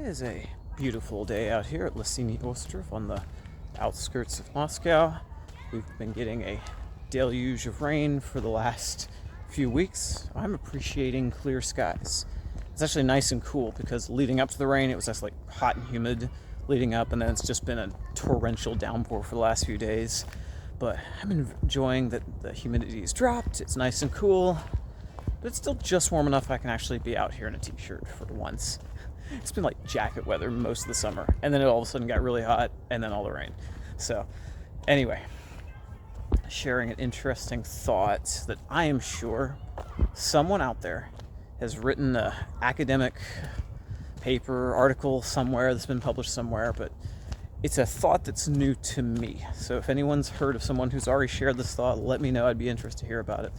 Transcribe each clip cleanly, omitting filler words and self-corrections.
is a beautiful day out here at Lesiny Ostrov on the outskirts of Moscow. We've been getting a deluge of rain for the last few weeks. I'm appreciating clear skies. It's actually nice and cool because leading up to the rain, it was just like hot and humid leading up, and then it's just been a torrential downpour for the last few days. But I'm enjoying that the humidity's dropped. It's nice and cool, but it's still just warm enough I can actually be out here in a t-shirt for once. It's been like jacket weather most of the summer, and then it all of a sudden got really hot, and then all the rain. So, anyway, sharing an interesting thought that I am sure someone out there has written an academic paper, article somewhere that's been published somewhere, but it's a thought that's new to me. So if anyone's heard of someone who's already shared this thought, let me know. I'd be interested to hear about it.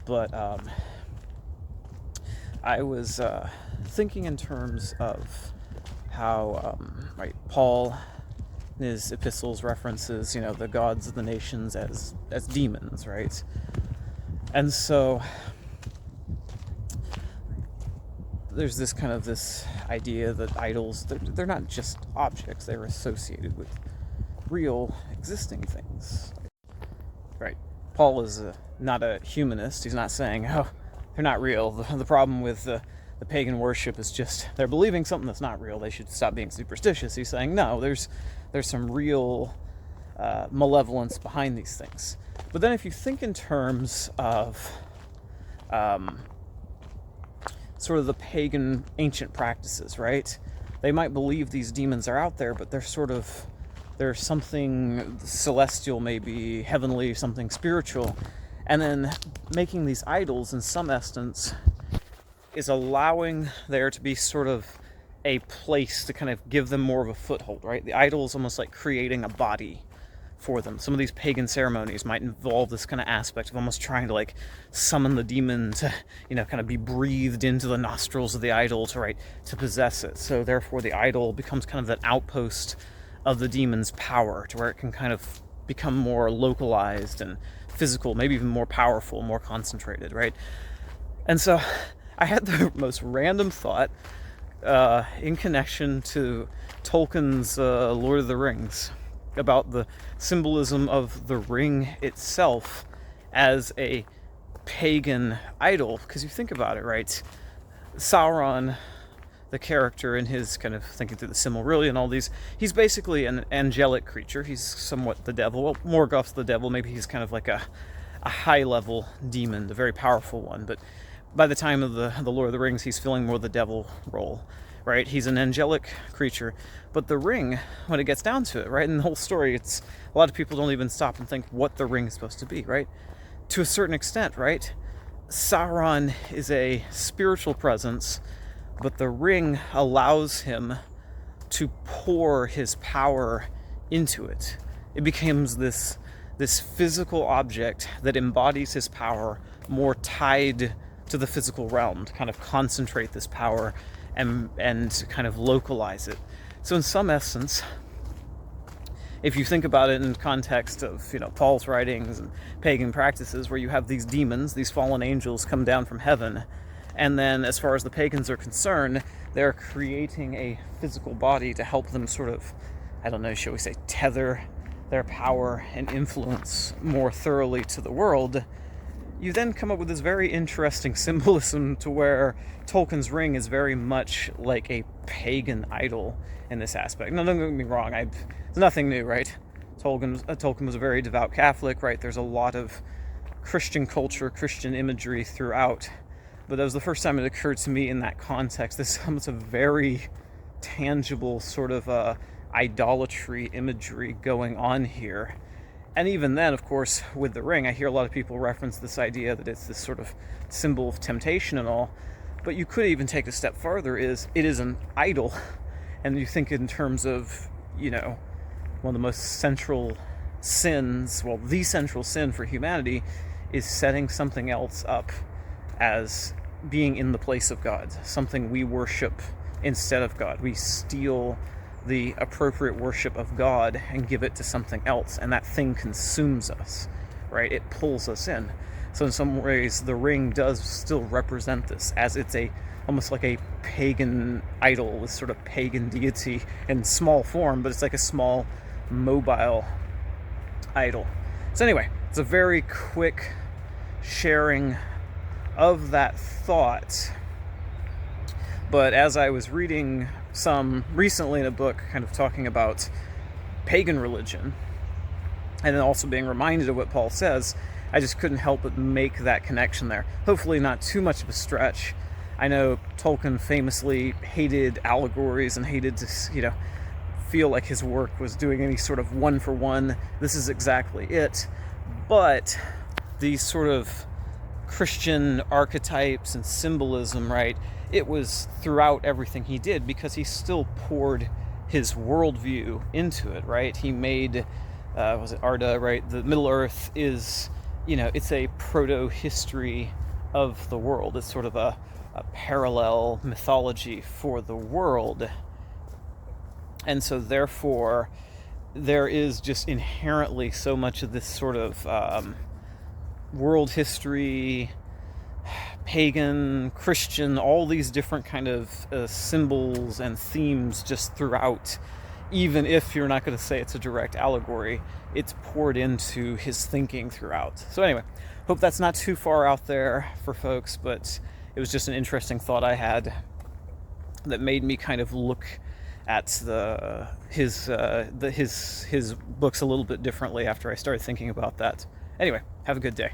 But I was thinking in terms of how Paul in his epistles references, the gods of the nations as demons, right? And so there's this idea that idols, they're not just objects, they're associated with real existing things. Right. Paul is not a humanist. He's not saying, oh, they're not real. The problem with the pagan worship is just they're believing something that's not real. They should stop being superstitious. He's saying, no, there's some real malevolence behind these things. But then if you think in terms of sort of the pagan ancient practices, right? They might believe these demons are out there, but they're something celestial, maybe heavenly, something spiritual. And then making these idols, in some essence, is allowing there to be sort of a place to kind of give them more of a foothold, right? The idol is almost like creating a body for them. Some of these pagan ceremonies might involve this kind of aspect of almost trying to like summon the demon to, kind of be breathed into the nostrils of the idol to possess it. So therefore the idol becomes kind of an outpost of the demon's power, to where it can kind of become more localized and physical, maybe even more powerful, more concentrated, right? And so I had the most random thought in connection to Tolkien's Lord of the Rings, about the symbolism of the ring itself as a pagan idol. Because you think about it, right? Sauron, the character, in his kind of thinking through the Silmarillion and all these, he's basically an angelic creature. He's somewhat the devil. Well, Morgoth's the devil. Maybe he's kind of like a high-level demon, a very powerful one. But by the time of the Lord of the Rings, he's filling more the devil role, right? He's an angelic creature. But the ring, when it gets down to it, right, in the whole story, it's a lot of people don't even stop and think what the ring is supposed to be, right? To a certain extent, right? Sauron is a spiritual presence, but the ring allows him to pour his power into it. It becomes this physical object that embodies his power, more tied to the physical realm, to kind of concentrate this power and kind of localize it. So in some essence, if you think about it in context of, Paul's writings and pagan practices, where you have these demons, these fallen angels come down from heaven, and then as far as the pagans are concerned, they're creating a physical body to help them sort of, shall we say, tether their power and influence more thoroughly to the world. You then come up with this very interesting symbolism to where Tolkien's ring is very much like a pagan idol in this aspect. Now, don't get me wrong, it's nothing new, right? Tolkien was a very devout Catholic, right? There's a lot of Christian culture, Christian imagery throughout. But that was the first time it occurred to me in that context. This is a very tangible sort of idolatry imagery going on here. And even then, of course, with the ring, I hear a lot of people reference this idea that it's this sort of symbol of temptation and all. But you could even take it a step farther, it is an idol. And you think in terms of, one of the most central sins, the central sin for humanity is setting something else up as being in the place of God, something we worship instead of God. We steal the appropriate worship of God and give it to something else, and that thing consumes us, right? It pulls us in. So in some ways, the ring does still represent this, as it's almost like a pagan idol, this sort of pagan deity in small form, but it's like a small mobile idol. So anyway, it's a very quick sharing of that thought. But as I was reading some recently in a book kind of talking about pagan religion, and then also being reminded of what Paul says, I just couldn't help but make that connection there. Hopefully not too much of a stretch. I know Tolkien famously hated allegories and hated to, feel like his work was doing any sort of one-for-one. This is exactly it. But these sort of Christian archetypes and symbolism, right? It was throughout everything he did because he still poured his worldview into it, right? He made, was it Arda, right? The Middle Earth is, it's a proto-history of the world. It's sort of a parallel mythology for the world. And so therefore, there is just inherently so much of this sort of world history, pagan, Christian, all these different kind of symbols and themes just throughout. Even if you're not going to say it's a direct allegory, it's poured into his thinking throughout. So anyway, hope that's not too far out there for folks, but it was just an interesting thought I had that made me kind of look at his books a little bit differently after I started thinking about that. Anyway, have a good day.